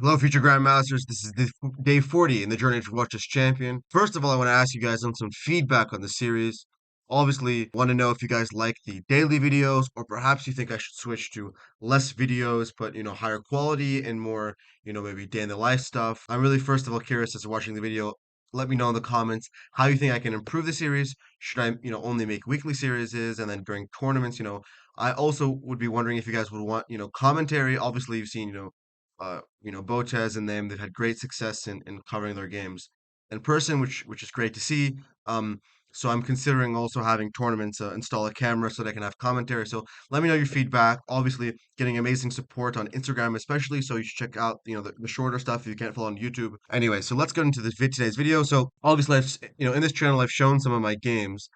Hello, future Grandmasters. This is day 40 in the journey to watch as champion. First of all, I want to ask you guys on some feedback on the series. Obviously, want to know if you guys like the daily videos, or perhaps you think I should switch to less videos, but higher quality and more, maybe day in the life stuff. I'm really first of all curious as to watching the video. Let me know in the comments how you think I can improve the series. Should I, only make weekly series, and then during tournaments, I also would be wondering if you guys would want, commentary. Obviously, you've seen, Botez and them, they've had great success in covering their games in person, which is great to see. Um, so I'm considering also having tournaments install a camera so they can have commentary. So let me know your feedback. Obviously, getting amazing support on Instagram, especially. So you should check out the shorter stuff if you can't follow on YouTube. Anyway, so let's get into today's video. So obviously, in this channel I've shown some of my games.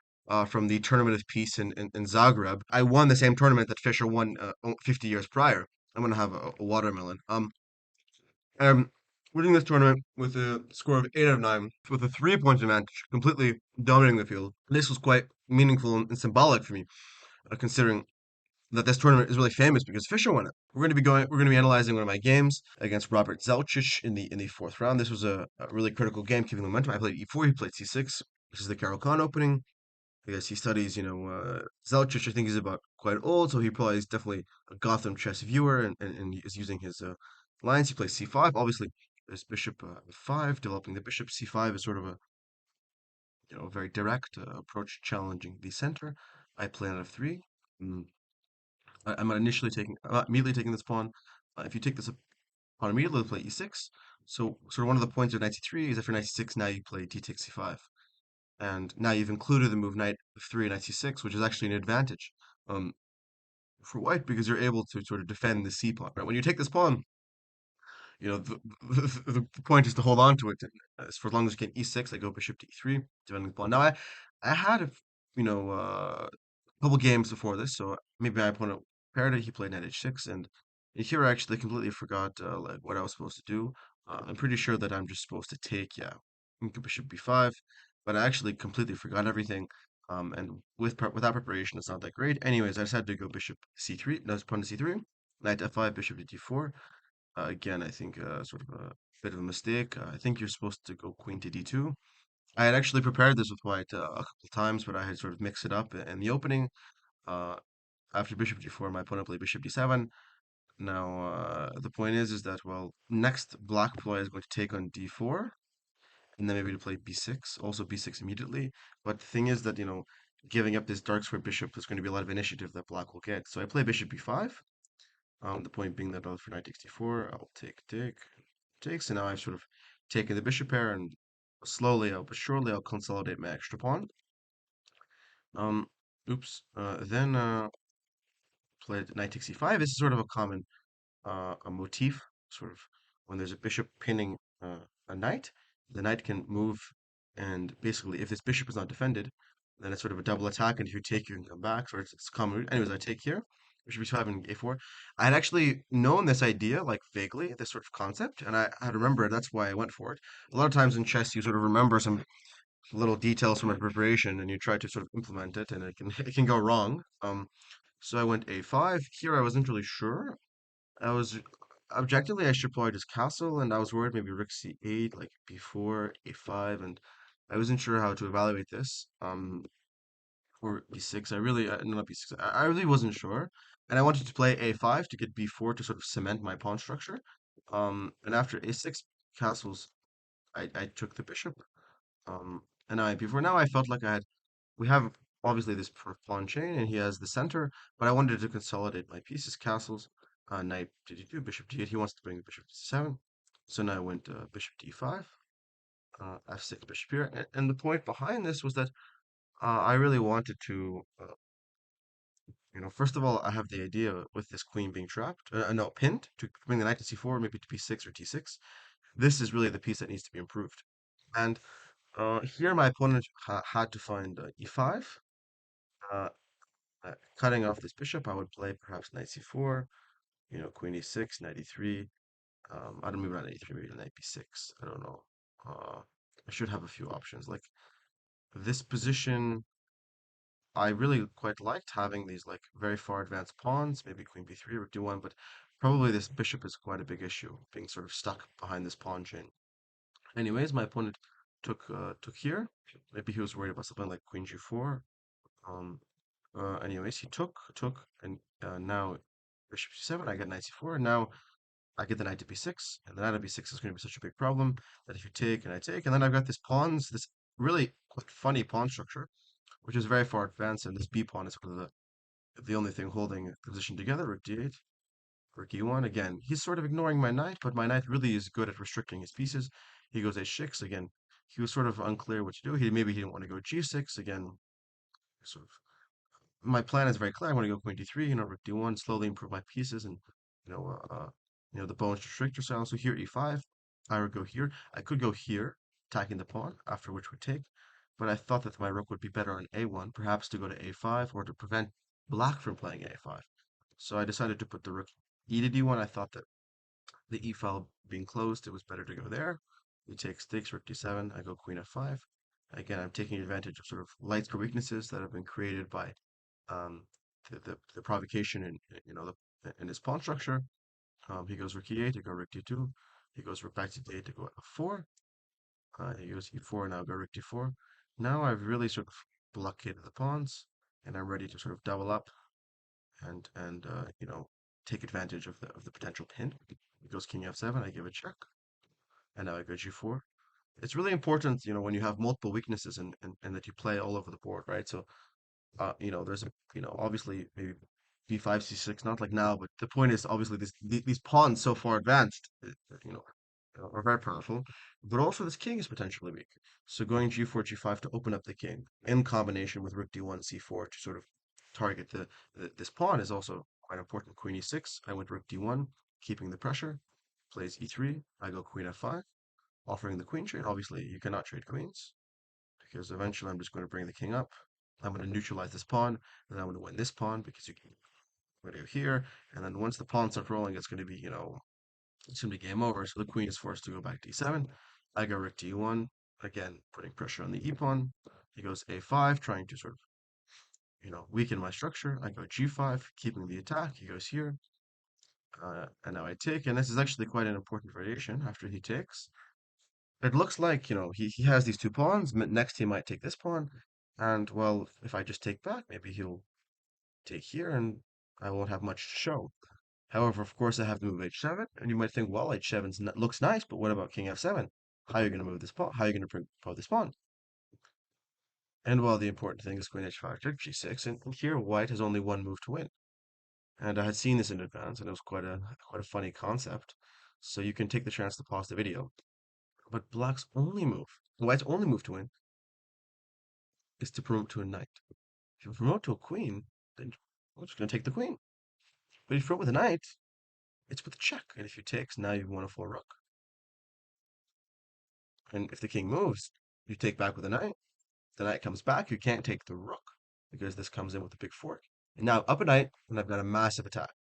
From the tournament of peace in Zagreb, I won the same tournament that Fischer won 50 years prior. I'm gonna have a watermelon. Um, winning this tournament with a score of 8 out of 9, with a 3 point advantage, completely dominating the field. This was quite meaningful and symbolic for me, considering that this tournament is really famous because Fischer won it. We're going to be analyzing one of my games against Robert Zelcic in the fourth round. This was a really critical game, keeping momentum. I played e4, he played c6. This is the Carol Khan opening. I guess he studies, Zelcic. I think he's about quite old, so he probably is definitely a Gotham chess viewer and is using his lines. He plays c5. Obviously, there's bishop f5. Developing the bishop c5 is sort of a very direct approach, challenging the center. I play on f3. Mm, I'm not immediately taking this pawn. If you take this pawn immediately, play e6. So sort of one of the points of knight c3 is after knight c6, now you play d takes c5. And now you've included the move knight f3 and knight c6, which is actually an advantage um, for white because you're able to sort of defend the c pawn. Right? When you take this pawn, the point is to hold on to it. For as long as you can e6, I go bishop to e3, defending the pawn. Now I had a couple games before this, so maybe my opponent paired it. He played knight h6, and here I actually completely forgot like what I was supposed to do. I'm pretty sure that I'm just supposed to take, yeah, bishop b5, but I actually completely forgot everything. And without preparation, it's not that great. Anyways, I decided to go bishop c3, no, pawn to c3, knight f5, bishop to d4. Again, I think sort of a bit of a mistake. I think you're supposed to go queen to d2. I had actually prepared this with white a couple times, but I had sort of mixed it up in the opening. Uh, After bishop d4, my opponent played bishop d7. Now, the point is that, well, next black player is going to take on d4, and then maybe to play b6, also b6 immediately. But the thing is that, giving up this dark square bishop is going to be a lot of initiative that black will get. So I play bishop b5. The point being that for knight takes d4, I'll take, takes, and now I've sort of taken the bishop pair, and slowly, but surely, I'll consolidate my extra pawn. Um, oops. Then played knight takes c5. This is sort of a common a motif, sort of when there's a bishop pinning a knight, the knight can move, and basically, if this bishop is not defended, then it's sort of a double attack, and if you take, you can come back. So it's common. Anyways, I take here. Bishop e5 and a4. I had actually known this idea, like vaguely, this sort of concept, and I had remembered that's why I went for it. A lot of times in chess, you sort of remember some little details from a preparation, and you try to sort of implement it, and it can it can go wrong. So I went a5. Here, I wasn't really sure. I was objectively I should probably just castle, and I was worried maybe rook c8, like b4, a5, and I wasn't sure how to evaluate this. Or b6. No, not b6. I really wasn't sure, and I wanted to play a5 to get b4 to sort of cement my pawn structure. And after a6 castles, I took the bishop. And I before now I felt like we have obviously this pawn chain, and he has the center, but I wanted to consolidate my pieces, castles. Knight to d2, bishop d8. He wants to bring the bishop to 7. So now I went bishop d5, f6, bishop here. And the point behind this was that I really wanted to, first of all, I have the idea with this queen being trapped, no, pinned, to bring the knight to c4, maybe to b6 or t6. This is really the piece that needs to be improved. And here my opponent had to find e5. Uh, Cutting off this bishop, I would play perhaps knight c4, queen e6, knight e3. I don't maybe not knight e3, maybe knight b6. I don't know. I should have a few options. Like this position, I really quite liked having these like very far advanced pawns, maybe queen b3 or d1, but probably this bishop is quite a big issue, being sort of stuck behind this pawn chain. Anyways, my opponent took here. Maybe he was worried about something like queen g4. Um, anyways, he took, and now bishop c7. I get knight c4. And now I get the knight to b6, and the knight to b6 is going to be such a big problem that if you take and I take, and then I've got this pawns, this really quite funny pawn structure, which is very far advanced, and this b pawn is sort of the only thing holding the position together. Rook d8, rook e1. Again, he's sort of ignoring my knight, but my knight really is good at restricting his pieces. He goes h6 again. He was sort of unclear what to do. Maybe he didn't want to go g6 again. Sort of my plan is very clear. I want to go queen d3, rook d1, slowly improve my pieces, and you know, uh, uh, the bones restrictor style. So here e5, I would go here. I could go here, attacking the pawn, after which we take. But I thought that my rook would be better on a1, perhaps to go to a5 or to prevent black from playing a5. So I decided to put the rook e to d1. I thought that the e file being closed, it was better to go there. He takes rook d7. I go queen f5. Again, I'm taking advantage of sort of lights or weaknesses that have been created by um, the provocation in his pawn structure. He goes rook e8 to go rook d2. He goes rook back to d8 to go f4. He goes e4, now go rook d4. Now I've really sort of blockaded the pawns, and I'm ready to sort of double up and take advantage of the potential pin. He goes king f7. I give a check, and now I go g4. It's really important, when you have multiple weaknesses and that you play all over the board, right? So there's obviously maybe b5, c6, not like now, but the point is obviously these pawns so far advanced, you know, are very powerful, but also this king is potentially weak. So going g4, g5 to open up the king in combination with rook d1, c4 to sort of target this pawn is also quite important. Queen e6, I went rook d1, keeping the pressure, plays e3, I go queen f5, offering the queen trade. Obviously, you cannot trade queens because eventually I'm just going to bring the king up. I'm going to neutralize this pawn, and I'm going to win this pawn because you can go here, and then once the pawns start rolling, it's going to be, it's going to be game over. So the queen is forced to go back to e7. I go rook to e1, again putting pressure on the e pawn. He goes a5, trying to sort of, weaken my structure. I go g5, keeping the attack. He goes here, and now I take, and this is actually quite an important variation after he takes. It looks like, he has these two pawns. Next, he might take this pawn. And, well, if I just take back, maybe he'll take here and I won't have much to show. However, of course, I have to move h7. And you might think, well, h7 looks nice, but what about king f7? How are you going to move this pawn? How are you going to move this pawn? And, well, the important thing is queen h5, check g6. And here, white has only one move to win. And I had seen this in advance, and it was quite a funny concept. So you can take the chance to pause the video. But white's only move to win, is to promote to a knight. If you promote to a queen, then we're just going to take the queen. But if you promote with a knight, it's with a check. And if you takes, now you've won a full rook. And if the king moves, you take back with a knight. The knight comes back, you can't take the rook because this comes in with a big fork. And now up a knight, and I've got a massive attack.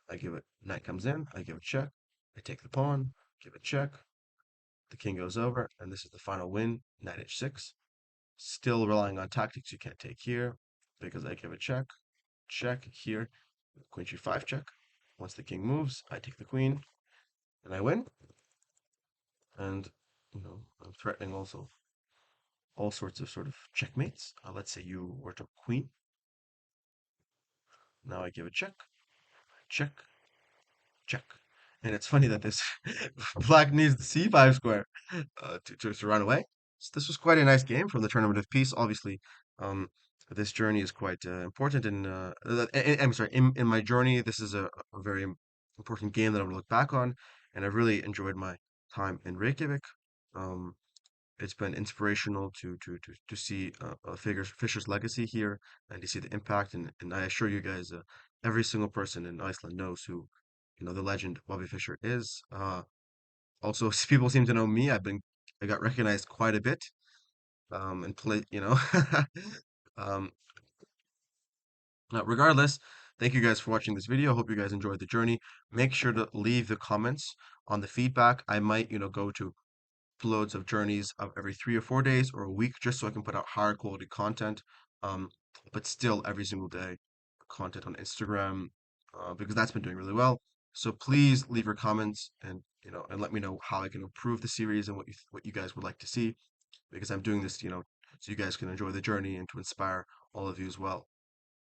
I give it, knight comes in, I give a check. I take the pawn, give a check. The king goes over, and this is the final win, knight h6. Still relying on tactics, you can't take here because I give a check, check here, queen g5 check. Once the king moves, I take the queen, and I win. And, I'm threatening also all sorts of sort of checkmates. Let's say you were to queen. Now I give a check, check, check. And it's funny that this black needs the c5 square to run away. So this was quite a nice game from the Tournament of Peace. Obviously, um, this journey is quite important. I'm sorry, in my journey, this is a very important game that I'm going to look back on. And I've really enjoyed my time in Reykjavik. Um, it's been inspirational to see Fisher's legacy here and to see the impact. And I assure you guys, every single person in Iceland knows who, the legend Bobby Fischer is. Also, people seem to know me. I got recognized quite a bit. And play, um, regardless, thank you guys for watching this video. Hope you guys enjoyed the journey. Make sure to leave the comments on the feedback. I might, go to uploads of journeys of every 3 or 4 days or a week just so I can put out higher quality content. Um, but still every single day content on Instagram because that's been doing really well. So please leave your comments and and let me know how I can improve the series and what you guys would like to see because I'm doing this, so you guys can enjoy the journey and to inspire all of you as well.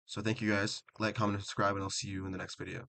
So thank you guys. Like, comment, and subscribe, and I'll see you in the next video.